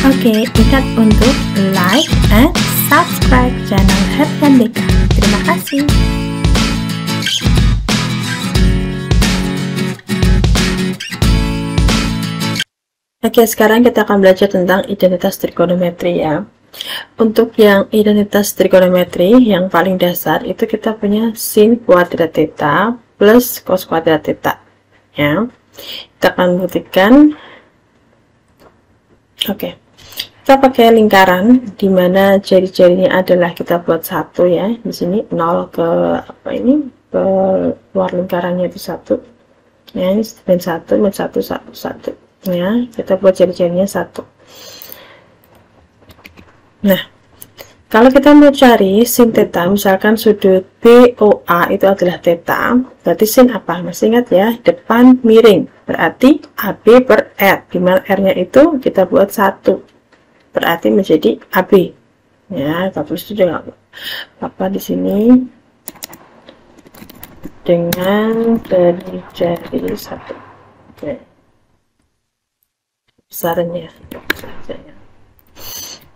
Oke, ingat untuk like and subscribe channel Herdian Deka. Terima kasih. Oke, sekarang kita akan belajar tentang identitas trigonometri ya. Untuk yang identitas trigonometri yang paling dasar itu kita punya sin kuadrat theta plus cos kuadrat theta ya. Kita akan buktikan. Oke, kita pakai lingkaran di mana jari-jarinya adalah kita buat satu ya. Di sini 0 ke apa ini, ke luar lingkarannya itu 1 ya. Ini min 1 min 1 1 1 ya, kita buat jari-jarinya 1. Nah, kalau kita mau cari sin theta, misalkan sudut BOA itu adalah theta, berarti sin apa? Masih ingat ya, depan miring, berarti AB per R, dimana R-nya itu kita buat 1, berarti menjadi AB ya. Kita tulis juga apa di sini dengan jari-jari 1. Oke, besarnya.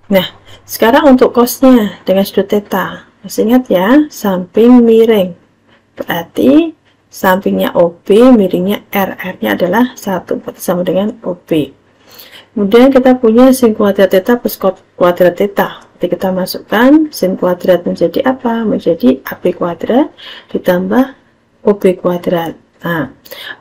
Nah, sekarang untuk cosnya dengan sudut theta, masih ingat ya, samping miring, berarti sampingnya OB, miringnya R, R-nya adalah 1, berarti sama dengan OB. Kemudian kita punya sin kuadrat theta plus cos kuadrat theta. Jadi kita masukkan sin kuadrat menjadi apa? Menjadi AB kuadrat ditambah OB kuadrat. Nah,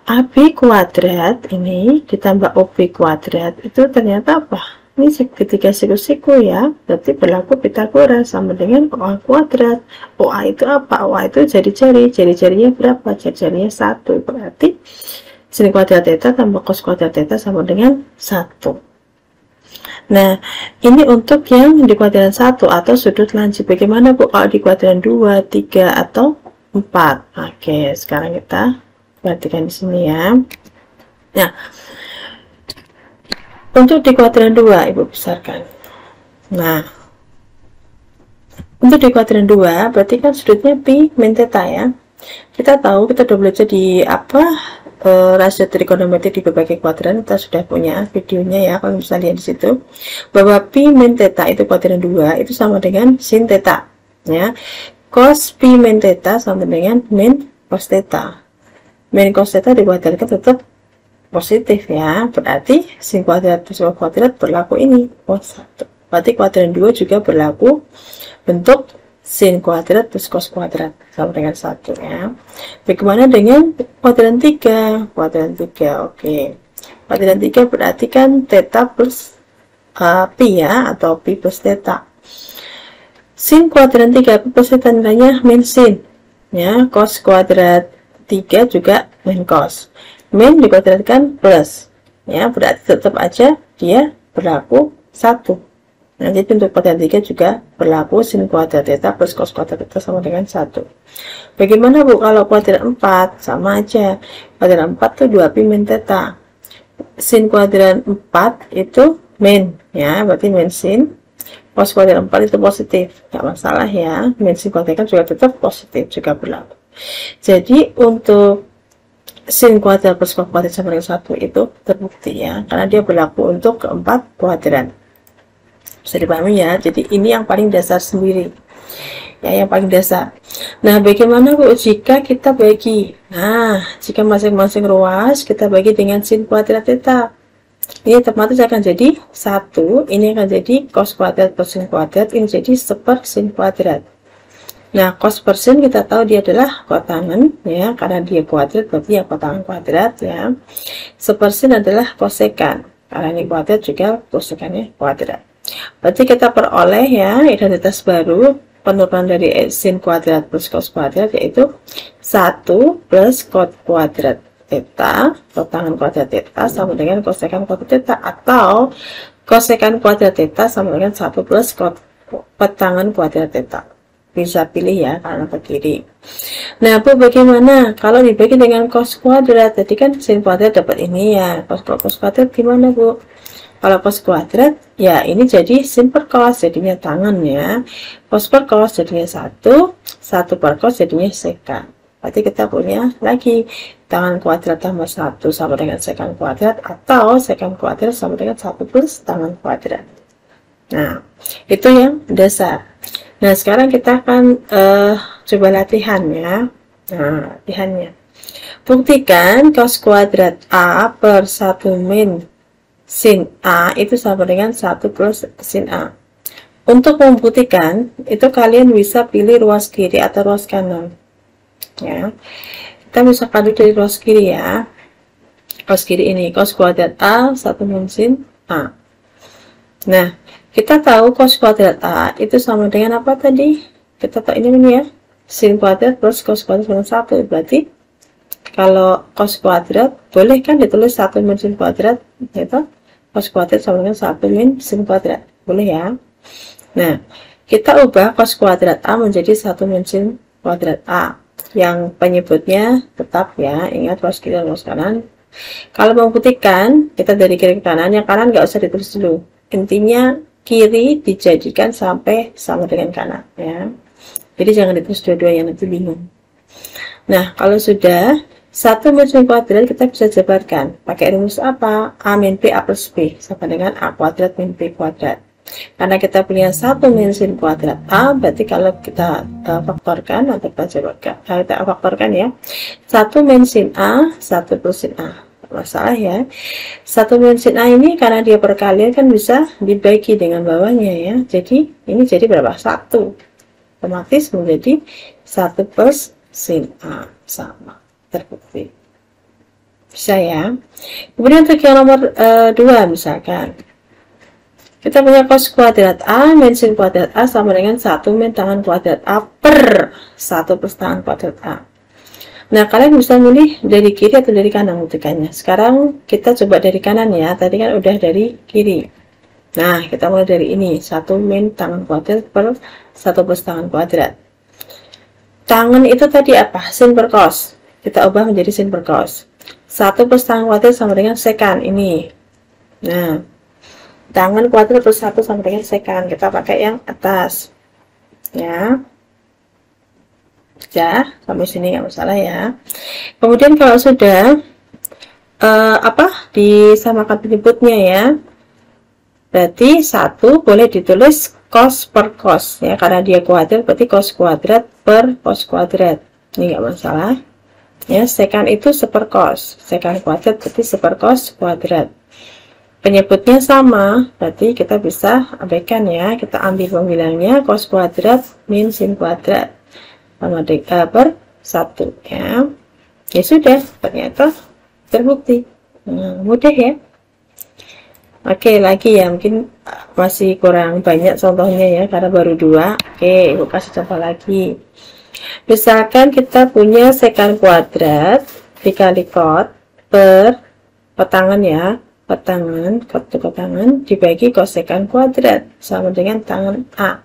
AB kuadrat ini ditambah OB kuadrat itu ternyata apa? Ini segitiga siku-siku ya, berarti berlaku Pitagoras sama dengan OA kuadrat. OA itu apa? OA itu jari-jari, jari-jarinya berapa? Jari-jarinya 1, berarti sin kuadrat theta tambah cos kuadrat theta sama dengan 1. Nah, ini untuk yang di kuadran 1 atau sudut lancip. Bagaimana Bu kalau di kuadran 2, 3 atau 4? Oke, sekarang kita perhatikan di sini ya. Nah, untuk di kuadran 2 Ibu besarkan. Nah, untuk di kuadran 2 berarti kan sudutnya pi min theta ya. Kita tahu, kita udah belajar di apa, rasio trigonometri di berbagai kuadran. Kita sudah punya videonya ya, kalau bisa lihat di situ bahwa pi min theta itu kuadran 2 itu sama dengan sin theta ya. Cos pi min theta sama dengan min cos theta. Min cos theta dikuadratkan tetap positif ya, berarti sin kuadrat plus cos kuadrat berlaku ini cos 1. Berarti kuadran 2 juga berlaku bentuk sin kuadrat plus cos kuadrat sama dengan 1 ya. Bagaimana dengan kuadran 3? Kuadran 3, oke. Kuadran 3 berarti kan theta plus pi ya, atau pi plus theta. Sin kuadran 3 plus theta nilainya min sin ya, cos kuadrat 3 juga min cos. Min dikuadratkan plus ya, berarti tetap aja dia berlaku 1. Nah, jadi untuk kuadran 3 juga berlaku sin kuadrat theta plus cos kuadrat theta sama dengan 1. Bagaimana Bu kalau kuadran 4? Sama aja, kuadran 4 tuh 2 pi min theta. Sin kuadran 4 itu min ya, berarti min sin. Cos kuadran 4 itu positif, nggak masalah ya, min sin kuadrat kan juga tetap positif, juga berlaku. Jadi untuk sin kuadrat plus cos kuadrat sama dengan 1 itu terbukti ya, karena dia berlaku untuk keempat kuadran. Bisa dipahami ya, jadi ini yang paling dasar sendiri ya, yang paling dasar. Nah, bagaimana Bu jika kita bagi? Nah, jika masing-masing ruas kita bagi dengan sin kuadrat theta, ini otomatis akan jadi 1, ini akan jadi cos kuadrat plus sin kuadrat, ini jadi seper sin kuadrat. Nah, cos per sin kita tahu dia adalah kotangan ya, karena dia kuadrat berarti ya kotangan kuadrat ya. Seper sin adalah kosekan, karena ini kuadrat juga kosekannya kuadrat. Berarti kita peroleh ya identitas baru penurunan dari sin kuadrat plus cos kuadrat, yaitu 1 plus cos kuadrat theta, kotangan kuadrat theta sama dengan kosekan kuadrat theta, atau kosekan kuadrat theta sama dengan 1 plus kotangan kuadrat theta. Bisa pilih ya karena ke kiri. Nah Bu, bagaimana kalau dibagi dengan cos kuadrat? Tadi kan sin kuadrat dapat ini ya, cos kuadrat gimana Bu? Kalau cos kuadrat ya ini jadi sin per cos, jadinya tangan ya. Cos per cos jadinya 1 per cos jadinya sekan. Berarti kita punya lagi tangan kuadrat tambah 1 sama dengan sekan kuadrat, atau sekan kuadrat sama dengan 1 plus tangan kuadrat. Nah, itu yang dasar. Nah, sekarang kita akan coba latihan ya. Nah, latihannya. Buktikan cos kuadrat A per 1 min sin A itu sama dengan 1 plus sin A. Untuk membuktikan, itu kalian bisa pilih ruas kiri atau ruas kanan. Ya. Kita bisa pilih dari ruas kiri ya. Ruas kiri ini, cos kuadrat A 1 min sin A. Nah, kita tahu cos kuadrat A itu sama dengan apa tadi? Kita tahu ini ya. Sin kuadrat plus cos kuadrat dengan 1. Berarti kalau cos kuadrat boleh kan ditulis 1 min sin kuadrat, yaitu cos kuadrat sama dengan 1 min sin kuadrat. Boleh ya. Nah, kita ubah cos kuadrat A menjadi 1 min sin kuadrat A. Yang penyebutnya tetap ya, ingat ruas kiri dan ruas kanan. Kalau membuktikan, kita dari kiri ke kanan, yang kanan nggak usah ditulis dulu. Intinya kiri dijadikan sampai sama dengan kanan ya. Jadi jangan ditulis dua-duanya, nanti bingung. Nah, kalau sudah 1 min sin kuadrat kita bisa jabarkan pakai rumus apa? A min B A plus B sama dengan A kuadrat min B kuadrat. Karena kita punya 1 min sin kuadrat A, berarti kalau kita faktorkan atau kita faktorkan ya, 1 min sin A 1 plus sin A. Masalah ya, 1 min sin A ini karena dia perkalian kan bisa dibagi dengan bawahnya ya. Jadi ini jadi berapa? 1. Otomatis menjadi 1 plus sin A sama, terbukti. Bisa ya. Kemudian untuk yang nomor 2 misalkan, kita punya cos kuadrat A min sin kuadrat A sama dengan 1 min tangan kuadrat A per 1 plus tangan kuadrat A. Nah, kalian bisa milih dari kiri atau dari kanan buktikannya. Sekarang kita coba dari kanan ya. Tadi kan udah dari kiri. Nah, kita mulai dari ini. 1 min tangan kuadrat per 1 plus tangan kuadrat. Tangan itu tadi apa? Sin per cos. Kita ubah menjadi sin per cos. 1 plus tangan kuadrat sama dengan sekan ini. Nah, tangan kuadrat plus 1 sama dengan sekan. Kita pakai yang atas ya. Ya, sampai sini nggak masalah ya. Kemudian kalau sudah disamakan penyebutnya ya, berarti 1 boleh ditulis cos per cos ya, karena dia kuadrat berarti cos kuadrat per cos kuadrat, ini nggak masalah ya. Sekan itu seper cos, sekan kuadrat berarti seper cos kuadrat. Penyebutnya sama, berarti kita bisa abaikan ya. Kita ambil pembilangnya cos kuadrat min sin kuadrat sama dengan per 1 ya. Ya sudah, ternyata terbukti. Mudah ya. Oke, lagi ya, mungkin masih kurang banyak contohnya ya, karena baru 2. Oke, ibu kasih contoh lagi. Misalkan kita punya sekan kuadrat dikali cot per petangan ya. Petangan dibagi kosekan kuadrat sama dengan tangan A.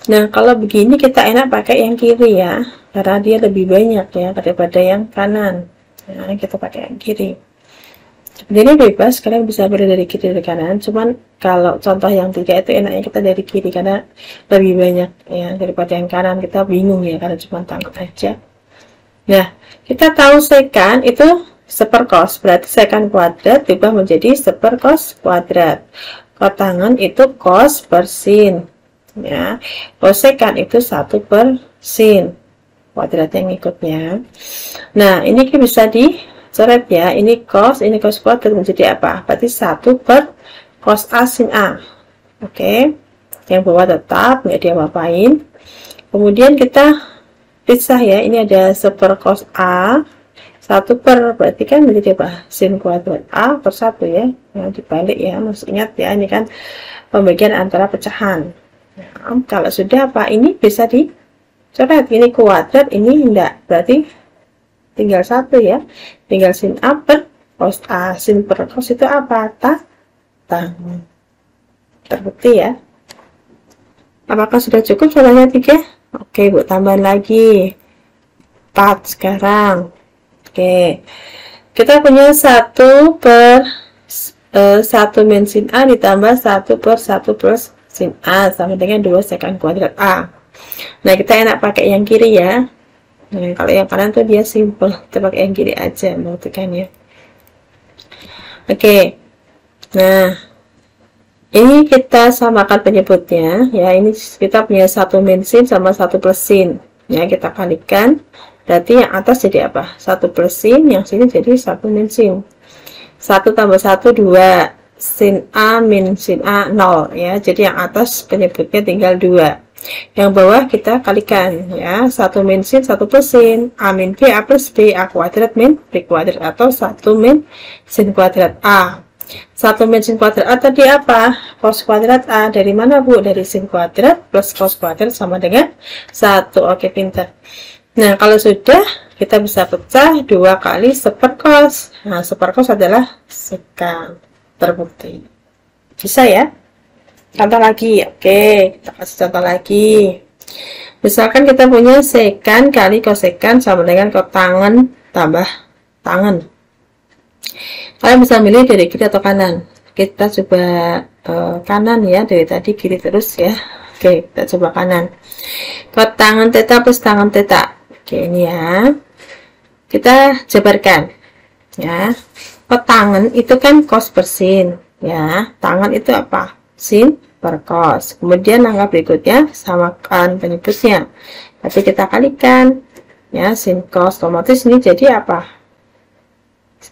Nah, kalau begini kita enak pakai yang kiri ya, karena dia lebih banyak ya daripada yang kanan. Nah, kita pakai yang kiri. Jadi bebas, kalian bisa pilih dari kiri dari kanan. Cuman kalau contoh yang 3 itu enaknya kita dari kiri karena lebih banyak ya daripada yang kanan. Kita bingung ya karena cuma tangan aja. Nah, kita tahu sekan itu seper cos, berarti sekan kuadrat diubah menjadi seper cos kuadrat. Kotangan itu cos per sin ya. Kosekan itu 1 per sin kuadrat yang ikutnya. Nah, ini bisa dicoret ya. Ini cos kuadrat menjadi apa? Berarti 1 per cos A sin A. Oke. Yang bawah tetap nggak diapa-apain. Kemudian kita pisah ya. Ini ada seper cos A 1 per, berarti kan menjadi apa? Sin kuadrat A per 1 ya. Yang dibalik ya, masih ingat ya, ini kan pembagian antara pecahan. Nah, kalau sudah apa? Ini bisa dicoret, ini kuadrat, ini enggak, berarti tinggal 1 ya. Tinggal sin A per cos A. Sin per cos itu apa? Tangan. Terbukti ya. Apakah sudah cukup contohnya 3? Oke, Bu, tambahan lagi 4 sekarang. Oke, kita punya 1 per 1 min sin A ditambah 1 per 1 plus sin A sama dengan 2 sekan kuadrat A. Nah, kita enak pakai yang kiri ya. Nah, kalau yang kanan tuh dia simple, kita pakai yang kiri aja membuktikannya. Oke, nah Ini kita samakan penyebutnya ya, ini kita punya 1 min sin sama 1 plus sin ya, kita kalikan, berarti yang atas jadi apa? 1 plus sin, yang sini jadi 1 min sin. 1 tambah 1 2, sin A min sin A 0 ya, jadi yang atas penyebutnya tinggal 2, yang bawah kita kalikan ya, 1 min sin 1 plus sin, A min B A plus B, A kuadrat min B kuadrat, atau 1 min sin kuadrat A. 1 min sin kuadrat A tadi apa? Cos kuadrat A. Dari mana Bu? Dari sin kuadrat plus cos kuadrat sama dengan 1. Oke, pintar. Nah, kalau sudah, kita bisa pecah 2 kali sepercos. Nah, sepercos adalah sekant. Terbukti. Bisa ya? Contoh lagi. Oke, kita kasih contoh lagi. Misalkan kita punya sekan kali kosekan sama dengan kotangen tambah tangen. Kalian bisa milih dari kiri atau kanan. Kita coba kanan ya, dari tadi kiri terus ya. Oke, kita coba kanan. Kotangen teta plus tangen teta. Oke, ini ya. Kita jabarkan ya. Kotangen itu kan cos per sin ya. Tangen itu apa? Sin per cos. Kemudian langkah berikutnya samakan penyebutnya. Tapi kita kalikan ya, sin cos, otomatis ini jadi apa?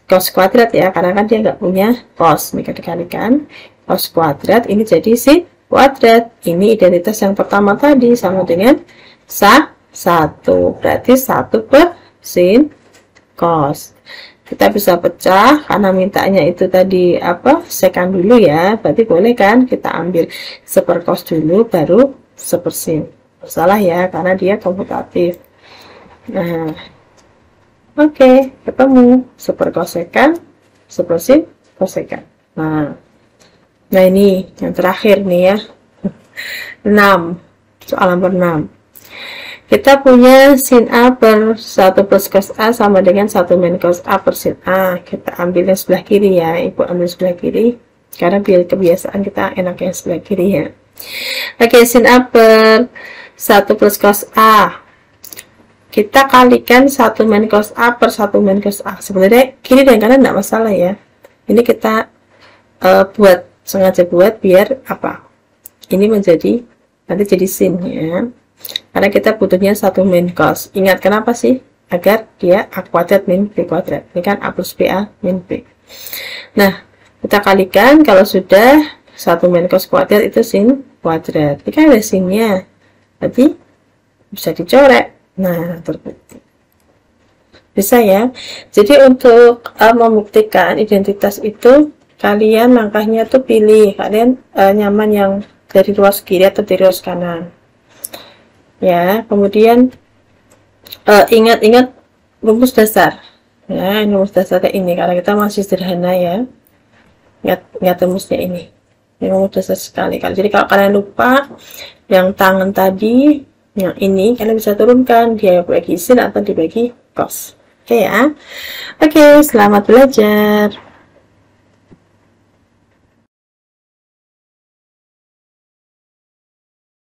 Cos kuadrat ya, karena kan dia nggak punya cos, maka dikalikan cos kuadrat, ini jadi sin kuadrat. Ini identitas yang pertama tadi sama dengan 1, berarti 1 per sin cos. Kita bisa pecah karena mintanya itu tadi apa, sekan dulu ya, berarti boleh kan kita ambil sepercos dulu baru sepersin. Salah ya, karena dia komutatif. Nah, oke, ketemu seperkosekan, sepersin, kosekan. Nah, ini yang terakhir nih ya. 6, soal nomor 6. Kita punya sin A per 1 plus cos A sama dengan 1 min cos A per sin A. Kita ambil yang sebelah kiri ya, Ibu ambil sebelah kiri, karena biar kebiasaan kita enak yang sebelah kiri ya. Oke, sin A per 1 plus cos A. Kita kalikan 1 min cos A per 1 min cos A. Sebenarnya kiri dan kanan tidak masalah ya. Ini kita sengaja buat biar apa? Ini menjadi, nanti jadi sin ya. Karena kita butuhnya 1 min cos. Ingat kenapa sih? Agar dia A kuadrat min B kuadrat. Ini kan A plus BA min B. Nah, kita kalikan, kalau sudah 1 min cos kuadrat itu sin kuadrat. Ini kan ada sinnya. Berarti bisa dicoret. Nah, terbukti. Bisa ya. Jadi untuk membuktikan identitas itu, kalian langkahnya tuh pilih kalian nyaman yang dari ruas kiri atau dari ruas kanan. Ya, kemudian ingat-ingat rumus dasar. Ya, ini rumus dasarnya ini, karena kita masih sederhana ya. Ingat rumusnya ini. Ini rumus dasar sekali. Jadi kalau kalian lupa yang tangan tadi, yang ini kalian bisa turunkan, dia bagi sin atau dibagi cos. Oke ya. Oke, selamat belajar.